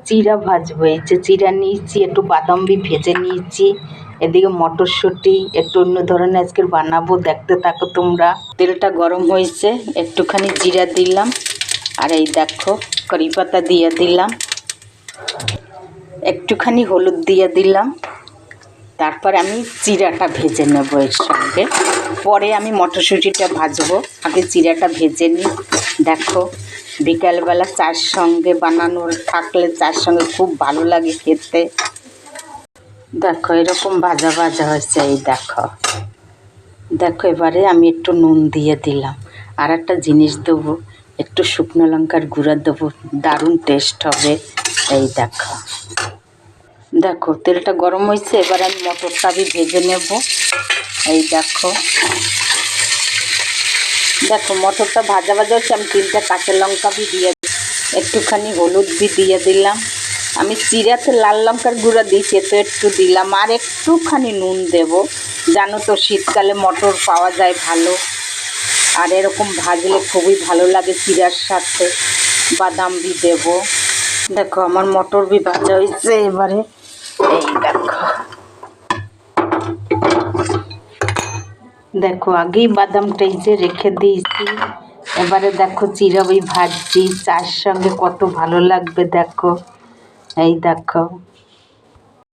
চিরা ভাজবো। এই যে চিরা নিয়েছি, একটু বাদাম বি ভেজে নিয়েছি, এদিকে মটরশুঁটি একটু অন্য ধরনের আজকের বানাবো, দেখতে থাকো তোমরা। তেলটা গরম হয়েছে, একটুখানি জিরা দিলাম, আর এই দেখো কারি পাতা দিয়ে দিলাম, একটুখানি হলুদ দিয়ে দিলাম। তারপর আমি চিরাটা ভেজে নেব এর সঙ্গে, পরে আমি মটরশুঁটিটা ভাজবো, আগে চিরাটা ভেজে নিই। দেখো বিকালবেলা চার সঙ্গে বানানোর থাকলে চার সঙ্গে খুব ভালো লাগে খেতে। দেখো এরকম ভাজা ভাজা হয়েছে, এই দেখো দেখো। এবারে আমি একটু নুন দিয়ে দিলাম, আর একটা জিনিস দেবো, একটু শুকনো লঙ্কার গুঁড়া দেবো, দারুণ টেস্ট হবে। এই দেখো দেখো তেলটা গরম হয়েছে, এবার আমি মটরটা ভেজে নেব। এই দেখো দেখো মটরটা ভাজা ভাজা হচ্ছে, আমি 3টা কাঁচা লঙ্কা দিয়ে একটুখানি হলুদ দিয়ে দিলাম। আমি চিরাতে লাল লঙ্কার গুঁড়া দিয়েছি তো একটু দিলাম, আর একটুখানি নুন দেব। জানো তো শীতকালে মটর পাওয়া যায় ভালো, আর এরকম ভাজলে খুবই ভালো লাগে চিরার সাথে। বাদাম দেব। দেখো আমার মটর ভাজা হয়েছে, এবারে এই দেখো দেখো আগেই বাদামটা এই যে রেখে দিয়েছি। এবারে দেখো চিরা ভাজছি, চার সঙ্গে কত ভালো লাগবে দেখো। এই দেখো